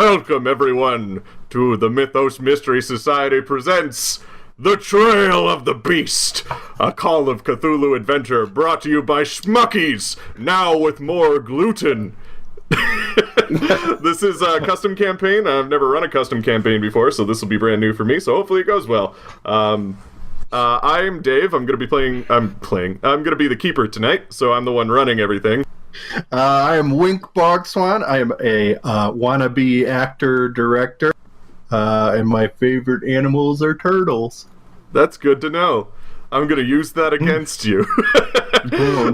Welcome, everyone, to the Mythos Mystery Society presents The Trail of the Beast, a Call of Cthulhu adventure brought to you by Schmuckies, now with more gluten. This is a custom campaign. I've never run a custom campaign before, so this will be brand new for me, so hopefully it goes well. I'm Dave. I'm going to be the keeper tonight, so I'm the one running everything. I am Wink Bogswan. I am a wannabe actor-director, and my favorite animals are turtles. That's good to know. I'm going to use that against you. Oh,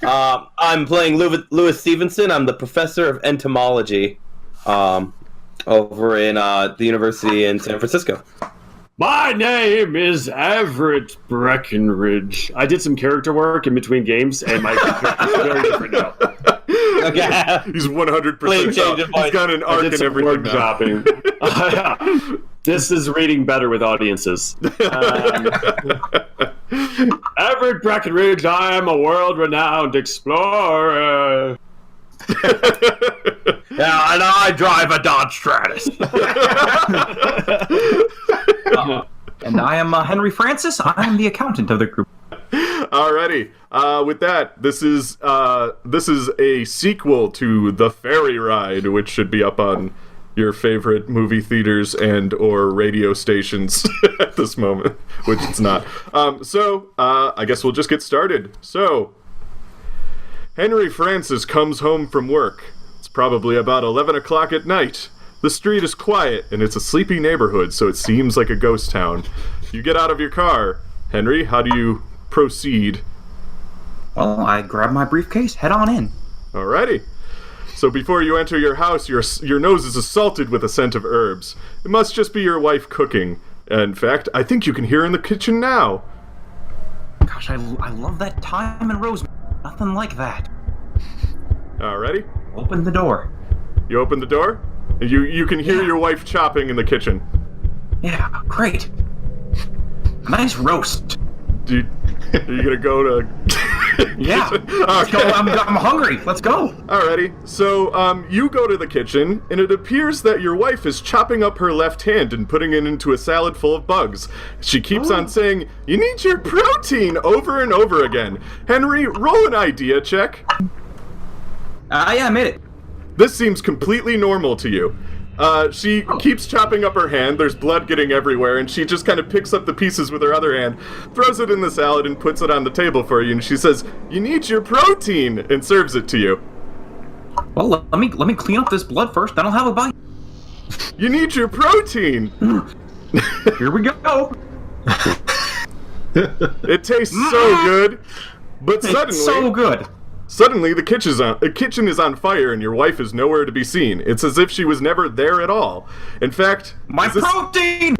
no. I'm playing Louis Stevenson. I'm the professor of entomology over in the university in San Francisco. My name is Everett Breckenridge. I did some character work in between games, and my character is very different now. Okay. He's 100%. He's got an arc and everything now. Workshopping. This is reading better with audiences. Everett Breckenridge, I am a world-renowned explorer. Yeah, and I drive a Dodge Stratus. And I am Henry Francis. I am the accountant of the group. Alrighty. With that, this is a sequel to The Ferry Ride, which should be up on your favorite movie theaters and or radio stations at this moment, which it's not. So I guess we'll just get started. So, Henry Francis comes home from work. It's probably about 11 o'clock at night. The street is quiet, and it's a sleepy neighborhood, so it seems like a ghost town. You get out of your car. Henry, how do you proceed? Well, I grab my briefcase, head on in. Alrighty. So before you enter your house, your nose is assaulted with a scent of herbs. It must just be your wife cooking. In fact, I think you can hear her in the kitchen now. Gosh, I love that thyme and rosemary. Nothing like that. Alrighty. Open the door. You open the door? You can hear your wife chopping in the kitchen. Yeah, great. Nice roast. Are you gonna go to... Yeah. Let's go. I'm hungry. Let's go. Alrighty. So, you go to the kitchen, and it appears that your wife is chopping up her left hand and putting it into a salad full of bugs. She keeps on saying, "You need your protein," over and over again. Henry, roll an idea check. Yeah, I made it. This seems completely normal to you. She keeps chopping up her hand, there's blood getting everywhere, and she just kind of picks up the pieces with her other hand, throws it in the salad, and puts it on the table for you, and she says, "You need your protein," and serves it to you. Well, let me clean up this blood first, then I'll have a bite. You need your protein! Here we go! It tastes so good, but suddenly... It's so good! Suddenly, the kitchen is on fire, and your wife is nowhere to be seen. It's as if she was never there at all. In fact... protein!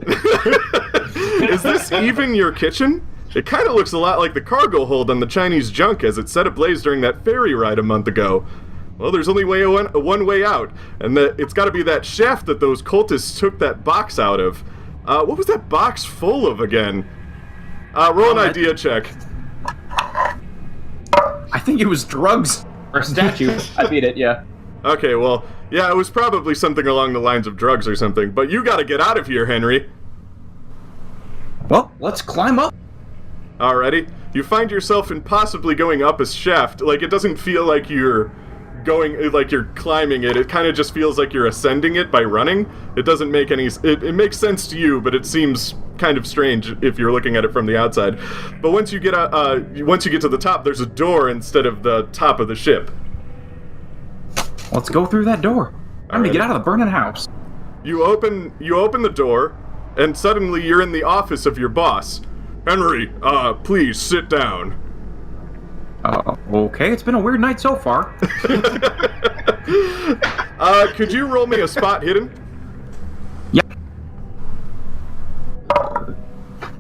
Is this even your kitchen? It kind of looks a lot like the cargo hold on the Chinese junk as it set ablaze during that ferry ride a month ago. Well, there's only one way out, and it's got to be that shaft that those cultists took that box out of. What was that box full of again? Roll an idea check. I think it was drugs. Or a statue. I beat it, yeah. Okay, well, yeah, it was probably something along the lines of drugs or something, but you gotta get out of here, Henry. Well, let's climb up. Alrighty. You find yourself impossibly going up a shaft. Like, it doesn't feel like you're climbing it. It kind of just feels like you're ascending it by running. It doesn't make any... It makes sense to you, but it seems kind of strange if you're looking at it from the outside. But once you get to the top, there's a door instead of the top of the ship. Let's go through that door. I'm gonna get out of the burning house. You open the door, and suddenly you're in the office of your boss. Henry, please sit down. Okay, it's been a weird night so far. Could you roll me a spot hidden? Yep.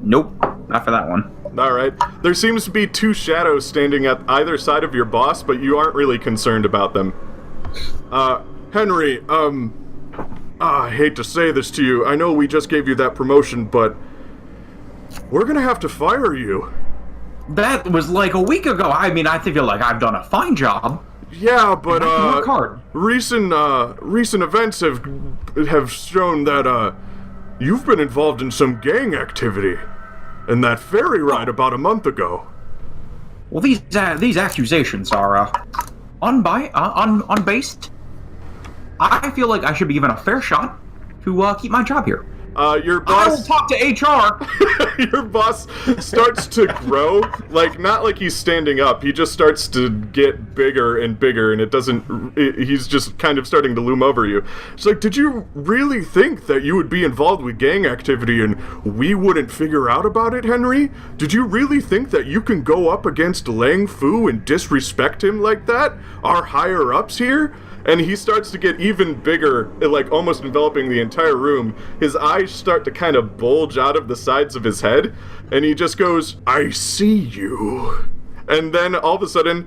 Nope, not for that one. Alright. There seems to be two shadows standing at either side of your boss, but you aren't really concerned about them. Henry, I hate to say this to you. I know we just gave you that promotion, but we're gonna have to fire you. That was like a week ago. I mean, I feel like I've done a fine job. Yeah, but I can work hard. recent events have shown that you've been involved in some gang activity in that ferry ride about a month ago. Well, these accusations are unbased. I feel like I should be given a fair shot to keep my job here. Your I will boss, talk to HR. your boss starts to grow, not like he's standing up. He just starts to get bigger and bigger, and he's just kind of starting to loom over you. It's like, did you really think that you would be involved with gang activity and we wouldn't figure out about it, Henry? Did you really think that you can go up against Lang Fu and disrespect him like that? Our higher-ups here? And he starts to get even bigger, almost enveloping the entire room. His eyes start to kind of bulge out of the sides of his head, and he just goes, I see you. And then all of a sudden,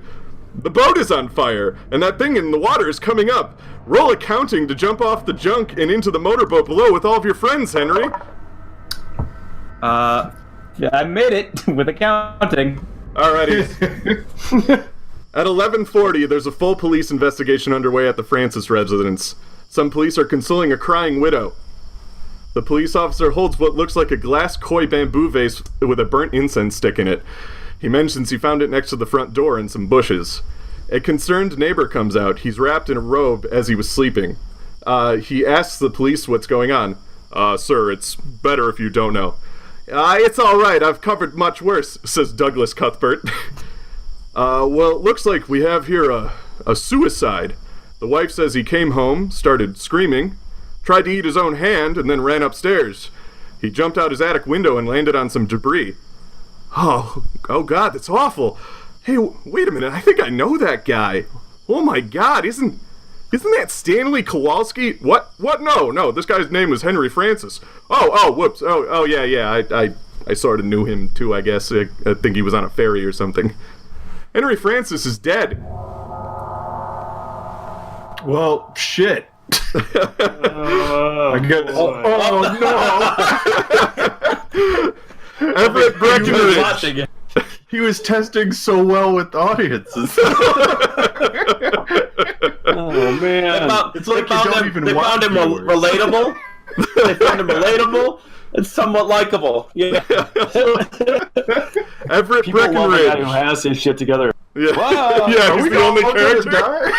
the boat is on fire, and that thing in the water is coming up. Roll accounting to jump off the junk and into the motorboat below with all of your friends, Henry. Yeah, I made it with accounting. Alrighty. At 11:40, there's a full police investigation underway at the Francis residence. Some police are consoling a crying widow. The police officer holds what looks like a glass koi bamboo vase with a burnt incense stick in it. He mentions he found it next to the front door in some bushes. A concerned neighbor comes out. He's wrapped in a robe as he was sleeping. He asks the police what's going on. Sir, it's better if you don't know. It's all right. I've covered much worse, says Douglas Cuthbert. Well, it looks like we have here a suicide. The wife says he came home, started screaming, tried to eat his own hand, and then ran upstairs. He jumped out his attic window and landed on some debris. Oh God, that's awful. Hey, wait a minute, I think I know that guy. Oh my God, isn't that Stanley Kowalski? What? No, this guy's name was Henry Francis. Whoops. Oh, yeah, I sort of knew him too, I guess. I think he was on a ferry or something. Henry Francis is dead. Well, shit. I guess. Oh no! Everett Breckenridge. He was testing so well with audiences. Oh man! It's like you don't even they watch found him viewers. relatable. They found him relatable and somewhat likable. Yeah. Everett People love a guy who Breckenridge. has his shit together. Yeah, Wow. yeah, Are he's we the only all gonna character. die?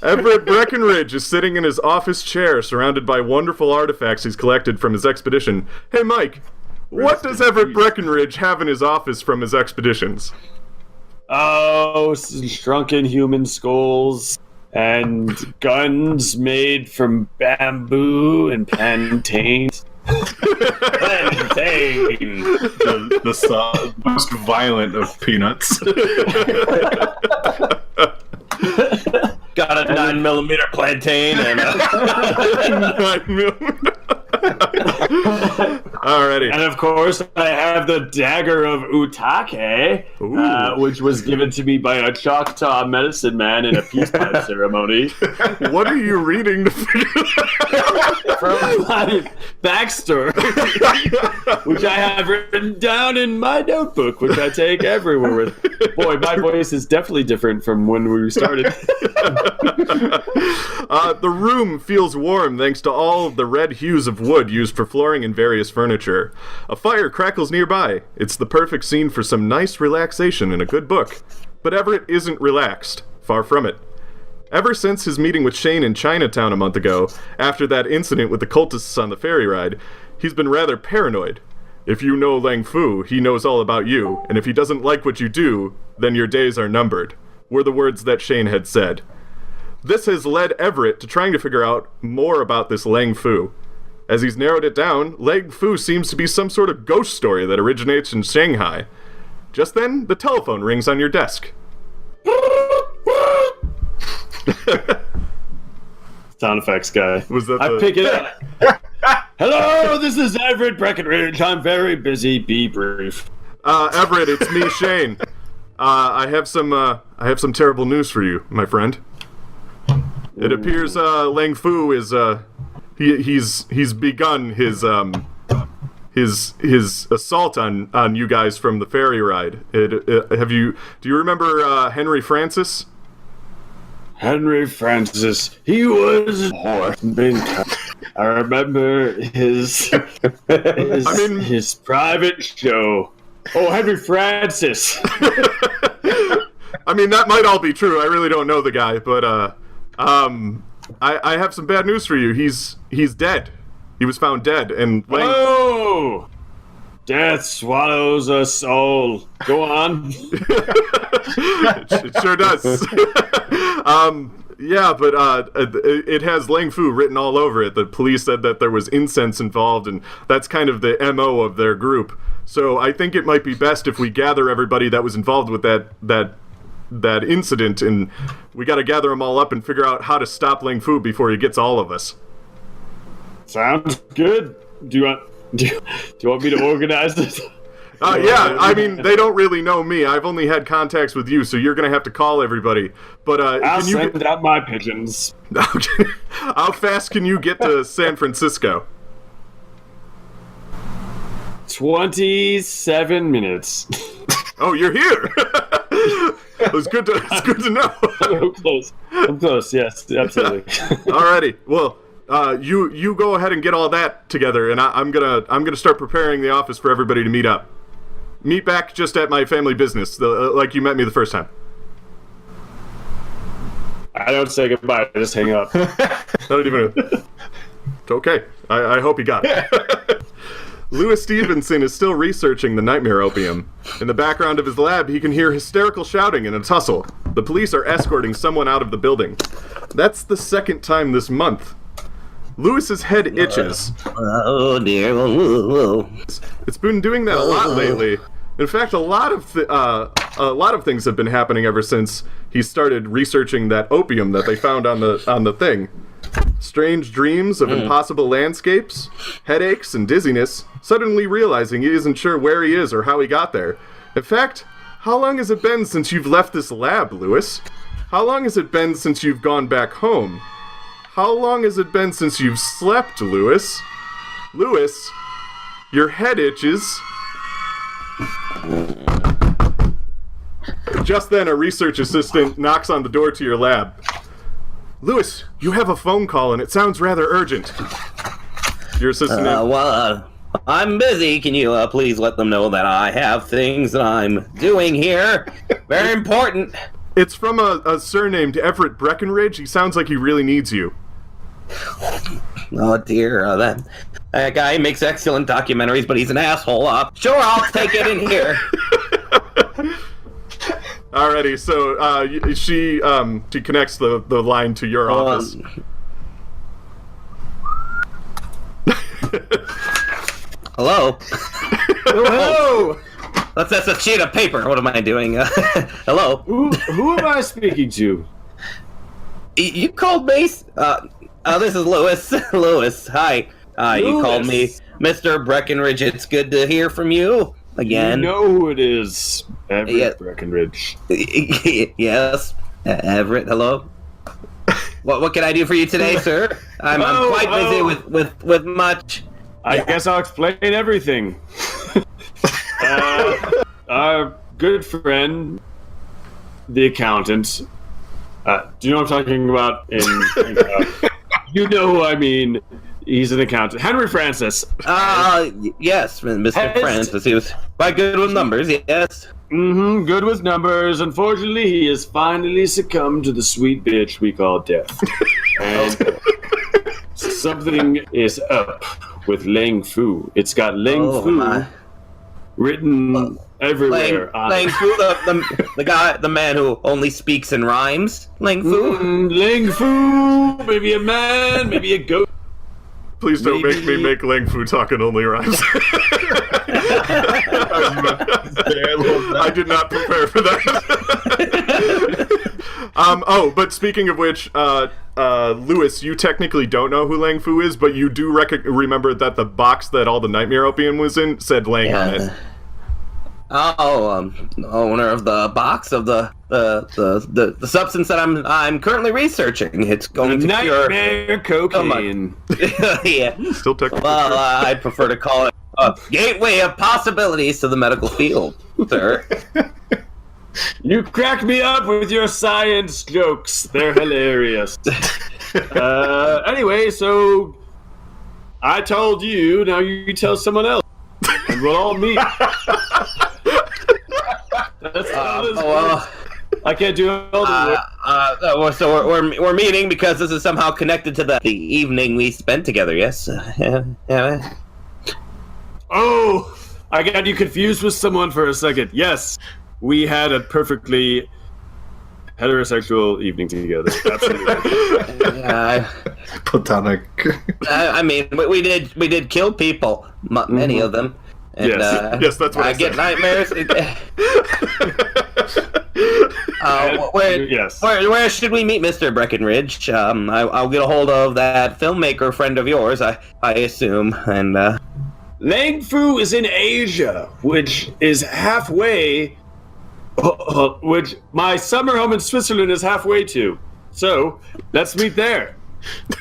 Everett Breckenridge is sitting in his office chair, surrounded by wonderful artifacts he's collected from his expedition. Hey, Mike, what does Everett Breckenridge have in his office from his expeditions? Oh, shrunken human skulls and guns made from bamboo and plantain. Plantain. the most violent of peanuts. Got a 9mm plantain and Alrighty. And of course, I have the dagger of Utake, which was given to me by a Choctaw medicine man in a peace pipe ceremony. What are you reading to figure that out? From my backstory, which I have written down in my notebook, which I take everywhere with. Boy, my voice is definitely different from when we started. The room feels warm thanks to all of the red hues of wood used for flooring and various furniture. A fire crackles nearby. It's the perfect scene for some nice relaxation in a good book. But Everett isn't relaxed. Far from it. Ever since his meeting with Shane in Chinatown a month ago, after that incident with the cultists on the ferry ride, he's been rather paranoid. If you know Lang Fu, he knows all about you, and if he doesn't like what you do, then your days are numbered, were the words that Shane had said. This has led Everett to trying to figure out more about this Lang Fu. As he's narrowed it down, Lang Fu seems to be some sort of ghost story that originates in Shanghai. Just then, the telephone rings on your desk. Sound effects guy. Was that I the... pick it up. Hello, this is Everett Breckenridge. I'm very busy. Be brief. Everett, it's me, Shane. I have some terrible news for you, my friend. It appears Lang Fu is he's begun his assault on you guys from the ferry ride. Do you remember Henry Francis? Henry Francis. He was a horse. I remember his private show. Oh, Henry Francis. I mean, that might all be true. I really don't know the guy, but I have some bad news for you. He's dead. He was found dead, and oh, death swallows a soul. Go on. it sure does. Yeah, but it has Lang Fu written all over it. The police said that there was incense involved, and that's kind of the MO of their group. So I think it might be best if we gather everybody that was involved with that incident, and we got to gather them all up and figure out how to stop Lang Fu before he gets all of us. Sounds good. Do you want me to organize this? Yeah, I mean, they don't really know me. I've only had contacts with you, so you're going to have to call everybody. But I'll send out my pigeons. Okay. How fast can you get to San Francisco? 27 minutes. Oh, you're here. It's good to know. I'm close. Yes, absolutely. Alrighty. Well, you go ahead and get all that together, and I'm gonna start preparing the office for everybody to meet up. Meet back just at my family business, like you met me the first time. I don't say goodbye. I just hang up. Not even. Okay. I hope he got it. Louis Stevenson is still researching the nightmare opium. In the background of his lab, he can hear hysterical shouting and a tussle. The police are escorting someone out of the building. That's the second time this month. Louis's head itches. Oh dear. It's been doing that a lot lately. In fact, a lot of things have been happening ever since he started researching that opium that they found on the thing. Strange dreams of impossible landscapes, headaches, and dizziness, suddenly realizing he isn't sure where he is or how he got there. In fact, how long has it been since you've left this lab, Louis? How long has it been since you've gone back home? How long has it been since you've slept, Louis? Louis, your head itches. Just then, a research assistant knocks on the door to your lab. Louis, you have a phone call, and it sounds rather urgent. Your assistant... I'm busy. Can you please let them know that I have things that I'm doing here? Very important. It's from a sir named Everett Breckenridge. He sounds like he really needs you. Oh dear, that guy makes excellent documentaries, but he's an asshole. Sure, I'll take it in here. Alrighty, so she connects the line to your office. Hello. Hello. That's a sheet of paper. What am I doing? Hello. Who am I speaking to? You called me? This is Louis. Louis, hi. You called me Mr. Breckenridge. It's good to hear from you again. You know who it is. Everett Breckenridge. Yes. Everett, hello. What can I do for you today, sir? I'm quite busy with much. I guess I'll explain everything. Our good friend, the accountant. Do you know what I'm talking about? You know who I mean. He's an accountant. Henry Francis. Yes, Mr. Francis. He was quite good with numbers, yes. Mm-hmm, good with numbers. Unfortunately, he has finally succumbed to the sweet bitch we call death. And something is up with Lang Fu. It's got Lang Fu written everywhere. Lang Fu, the man who only speaks in rhymes. Lang Fu. Lang Fu, maybe a man, maybe a goat. Please don't make me make Lang Fu talking only rhymes. I did not prepare for that. But speaking of which, Louis, you technically don't know who Lang Fu is, but you do remember that the box that all the nightmare opium was in said Lang on it. Owner of the box of the substance that I'm currently researching. It's going to nightmare cocaine. Yeah. Still technically. Well, I prefer to call it a gateway of possibilities to the medical field, sir. You crack me up with your science jokes. They're hilarious. Anyway, so I told you, now you tell someone else. And we'll all meet. That's how this works. I can't do all the work. So we're meeting because this is somehow connected to the evening we spent together, yes? Yeah. Oh, I got you confused with someone for a second. Yes, we had a perfectly heterosexual evening together. Absolutely. Platonic. I mean, we did kill people, many of them. And, yes, that's what I get said. nightmares. Where should we meet, Mr. Breckenridge? I'll get a hold of that filmmaker friend of yours, I assume, and Lang Fu is in Asia, which is halfway. Which my summer home in Switzerland is halfway to. So let's meet there.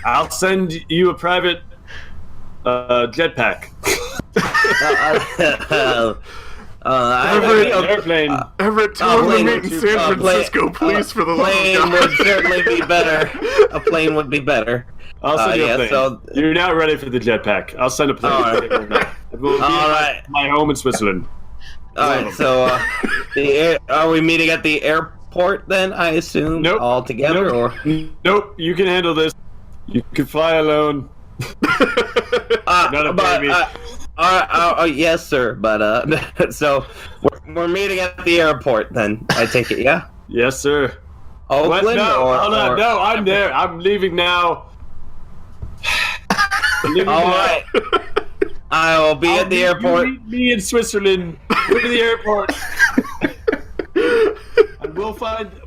I'll send you a private jetpack. Airplane. Everett, tell him to meet in San Francisco, please, for the love of God. Plane would certainly be better. A plane would be better. I'll send you a plane. So, you're not ready for the jetpack. I'll send a plane. All right. My home in Switzerland. All right. So, are we meeting at the airport then? I assume. Nope. All together, nope. or nope. You can handle this. You can fly alone. Not a baby. Yes, sir. But so we're meeting at the airport then. I take it, yeah. Yes, sir. Oakland, no, hold on. No, I'm there. I'm leaving now. All right. I will be at the airport. You meet me in Switzerland. Go to the airport. And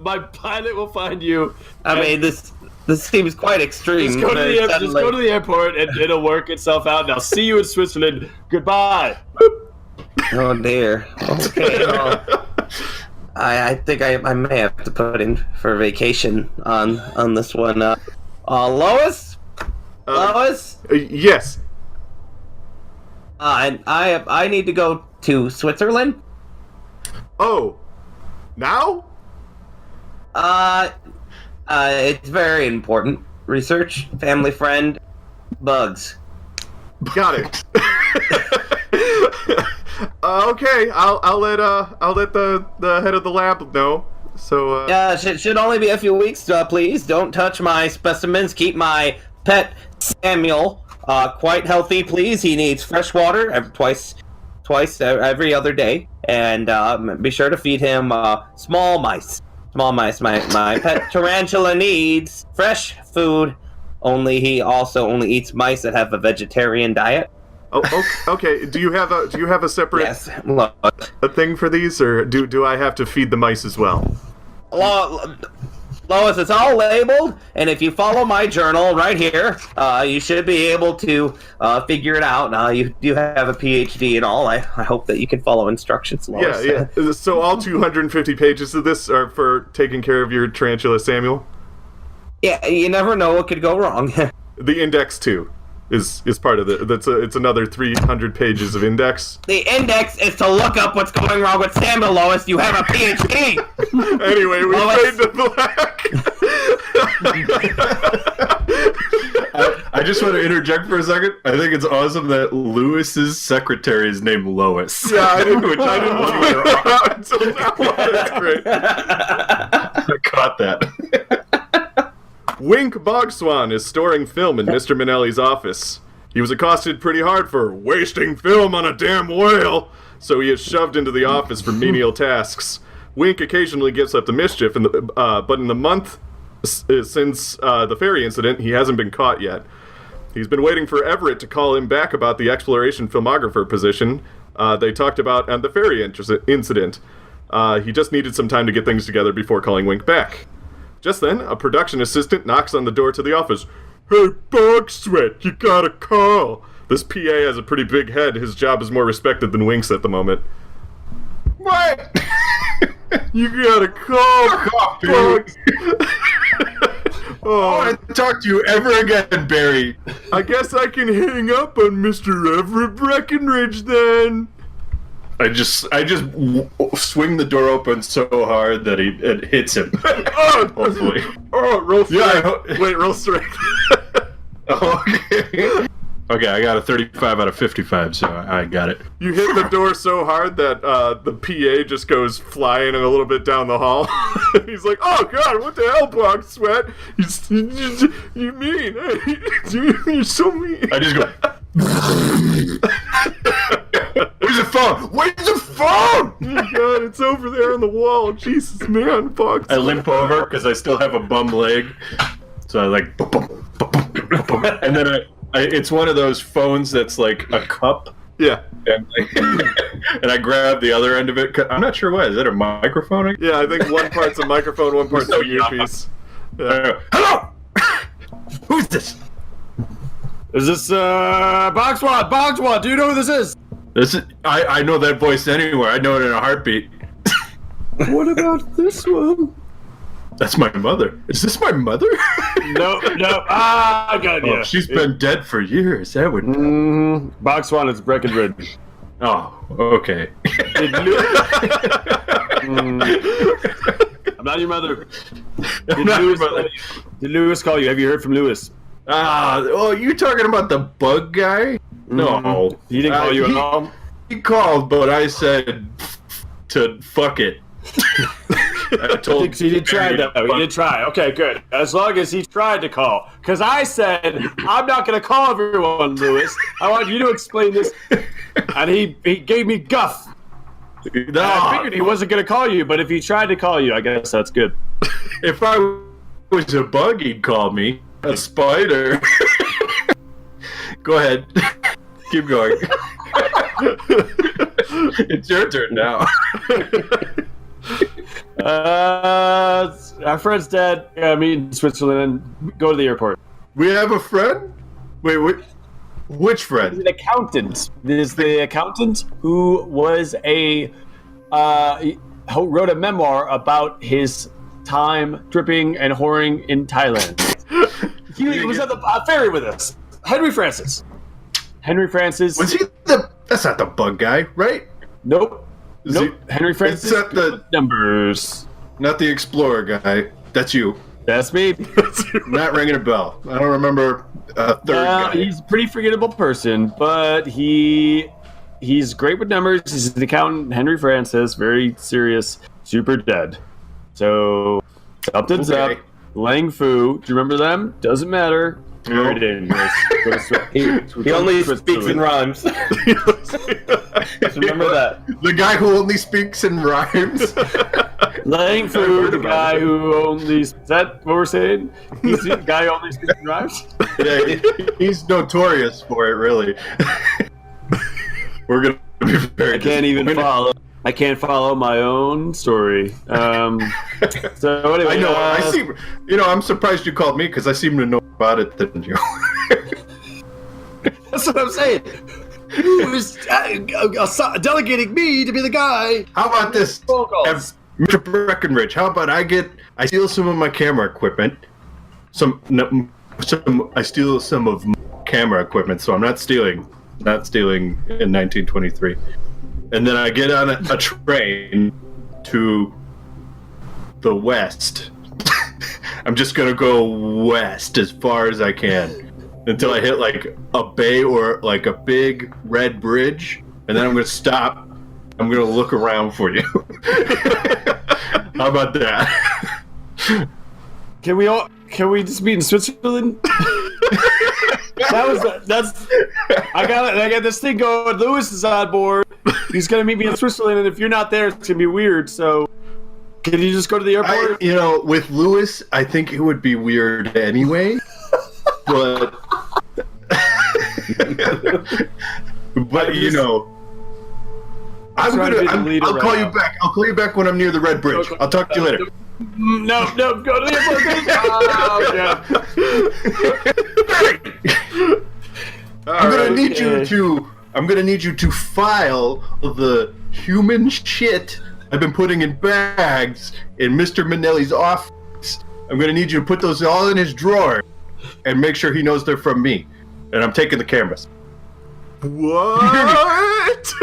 my pilot will find you. I mean, this seems quite extreme. Just go to the airport and it'll work itself out. And I'll see you in Switzerland. Goodbye. Oh dear. Okay. Well, I think I may have to put in for vacation on this one. Lois. Lois. Yes. And I need to go to Switzerland. Oh. Now? It's very important. Research, family friend, bugs. Got it. Okay, I'll let the head of the lab know. So should only be a few weeks. Please don't touch my specimens. Keep my pet Samuel quite healthy, please. He needs fresh water twice every other day, and be sure to feed him small mice. Small mice. My pet tarantula needs fresh food. He also only eats mice that have a vegetarian diet. Oh, okay. Do you have a separate Yes, a thing for these, or do I have to feed the mice as well? Lois, it's all labeled, and if you follow my journal right here, you should be able to figure it out. Now, you have a PhD and all. I hope that you can follow instructions, Lois. Yeah. So all 250 pages of this are for taking care of your tarantula, Samuel? Yeah, you never know what could go wrong. The index, too, is part of it. It's another 300 pages of index. The index is to look up what's going wrong with Samuel, Lois. You have a PhD! Anyway, we fade to black. I just want to interject for a second. I think it's awesome that Lewis's secretary is named Lois. Yeah, I didn't which I didn't know until now. That's great. I caught that. Wink Bogswan is storing film in Mr. Minnelli's office. He was accosted pretty hard for wasting film on a damn whale, so he is shoved into the office for menial tasks. Wink occasionally gets up to mischief, but in the month since the ferry incident, he hasn't been caught yet. He's been waiting for Everett to call him back about the exploration filmographer position they talked about at the ferry incident. He just needed some time to get things together before calling Wink back. Just then, a production assistant knocks on the door to the office. "Hey, Bogsweat, you got a call." This PA has a pretty big head. His job is more respected than Wink's at the moment. What? You got a call, Bugs. I want to talk to you ever again, Barry. I guess I can hang up on Mr. Everett Breckenridge then. I just swing the door open so hard that it hits him. Hopefully. Roll strength. Wait, roll strength. Okay. Okay, I got a 35 out of 55, so I got it. You hit the door so hard that the PA just goes flying a little bit down the hall. He's like, "Oh God, what the hell, Block Sweat? You mean? You're so mean." I just go. Where's the phone? Where's the phone? Oh God, it's over there on the wall. Jesus, man, Block I Sweat. limp over because I still have a bum leg, so I like, and then it's one of those phones that's like a cup. Yeah. And I grab the other end of it. I'm not sure what. Is that a microphone? Yeah, I think one part's a microphone, one part's a earpiece. Yeah. Hello! Who's this? Is this Boxwad? Boxwad, do you know who this is? I know that voice anywhere. I know it in a heartbeat. What about this one? That's my mother. Is this my mother? No. I got it. Oh, she's been dead for years. That would. Boxwad, it's Breckenridge. Oh, okay. I'm not your mother. Did Lewis call you? Have you heard from Lewis? You talking about the bug guy? No. He didn't call you at all? He called, but I said to fuck it. I told he did try that. He did try. Okay, good. As long as he tried to call. Because I said, I'm not going to call everyone, Lewis. I want you to explain this. And he gave me guff. No. I figured he wasn't going to call you, but if he tried to call you, I guess that's good. If I was a bug, he'd call me. A spider. Go ahead. Keep going. It's your turn now. Our friend's dead. I mean, Switzerland. Go to the airport. We have a friend? Wait, which He's friend? an accountant. This is the accountant who was who wrote a memoir about his time tripping and whoring in Thailand. He was at the ferry with us. Henry Francis. Was he that's not the bug guy, right? Nope. Henry Francis. It's not the numbers. Not the explorer guy. That's you. That's me. Not ringing a bell. I don't remember a third guy. He's a pretty forgettable person, but he's great with numbers. He's an accountant, Henry Francis, very serious, super dead. So something's up. Lang Fu. Do you remember them? Doesn't matter. Very dangerous. He only speaks in rhymes. Just remember that. The guy who only speaks in rhymes. Lang Fu, the guy who only... Is that what we're saying? He's the guy who only speaks in rhymes? Yeah, he's notorious for it, really. We're going to be very... I can't follow my own story. So anyway, I know. I see. I'm surprised you called me because I seem to know about it than you. That's what I'm saying. Who is delegating me to be the guy? How about this, Mr. Breckenridge? How about I steal some of my camera equipment. I steal some of my camera equipment, so I'm not stealing in 1923. And then I get on a train to the west. I'm just gonna go west as far as I can until I hit like a bay or like a big red bridge, and then I'm gonna stop. I'm gonna look around for you. How about that? Can we just meet in Switzerland? I got this thing going. Lewis is on board. He's gonna meet me in Switzerland, and if you're not there, it's gonna be weird. So, can you just go to the airport? With Lewis, I think it would be weird anyway. But I'll call you back. I'll call you back when I'm near the red bridge. I'll talk to you later. No, go to the airport. I'm gonna need you to file the human shit I've been putting in bags in Mr. Minnelli's office. I'm gonna need you to put those all in his drawer and make sure he knows they're from me. And I'm taking the cameras. What?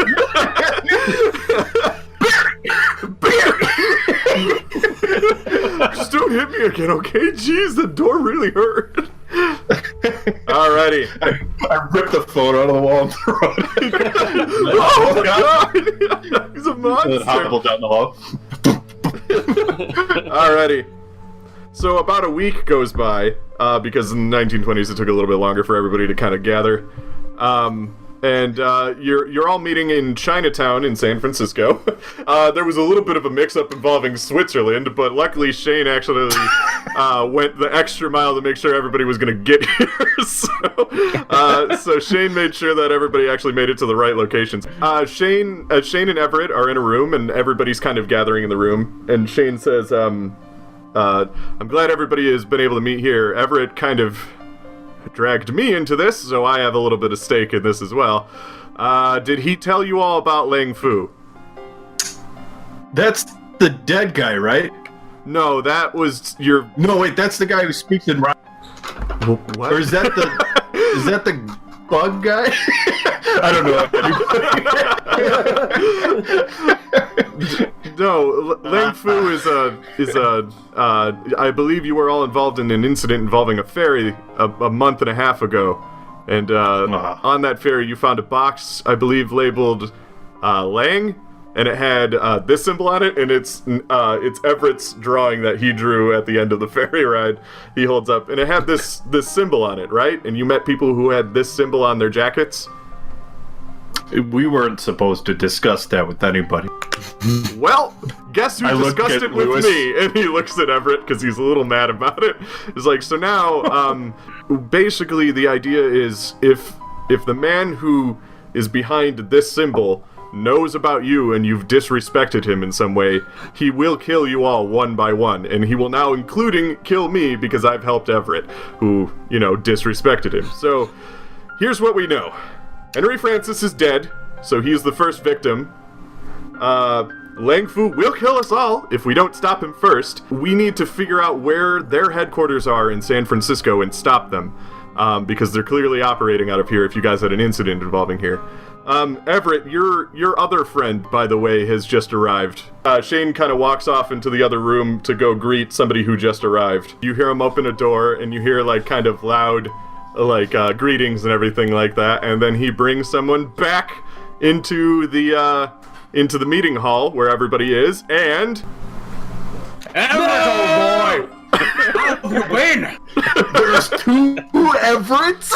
Just don't hit me again, okay? Jeez, the door really hurt. Alrighty. I ripped the phone out of the wall and threw it. Oh god! He's a And then monster. hobbled down the hall. Alrighty. So about a week goes by, because in the 1920s it took a little bit longer for everybody to kind of gather. And you're all meeting in Chinatown in San Francisco. There was a little bit of a mix-up involving Switzerland, but luckily Shane actually went the extra mile to make sure everybody was going to get here. So Shane made sure that everybody actually made it to the right locations. Shane and Everett are in a room, and everybody's kind of gathering in the room. And Shane says, I'm glad everybody has been able to meet here. Everett kind of dragged me into this, so I have a little bit of stake in this as well. Did he tell you all about Lang Fu? That's the dead guy, right? No, that was your... No, wait, that's the guy who speaks in rhyme. What? Or is that the bug guy? I don't know. No, Lang Fu is I believe you were all involved in an incident involving a ferry a month and a half ago. And on that ferry you found a box, I believe, labeled Lang, and it had this symbol on it, and it's Everett's drawing that he drew at the end of the ferry ride. He holds up, and it had this symbol on it, right? And you met people who had this symbol on their jackets? We weren't supposed to discuss that with anybody. Well, guess who I look discussed at it with Lewis. me? And he looks at Everett because he's a little mad about it. He's like, so now, basically the idea is if the man who is behind this symbol knows about you and you've disrespected him in some way, he will kill you all one by one, and he will now including kill me because I've helped Everett, who, disrespected him. So, here's what we know. Henry Francis is dead, so he is the first victim. Lang Fu will kill us all if we don't stop him first. We need to figure out where their headquarters are in San Francisco and stop them, because they're clearly operating out of here if you guys had an incident involving here. Everett, your other friend, by the way, has just arrived. Shane kind of walks off into the other room to go greet somebody who just arrived. You hear him open a door, and you hear, kind of loud, greetings and everything like that, and then he brings someone back into the meeting hall where everybody is, and... Everett, old boy! How have you been? There's two Everetts?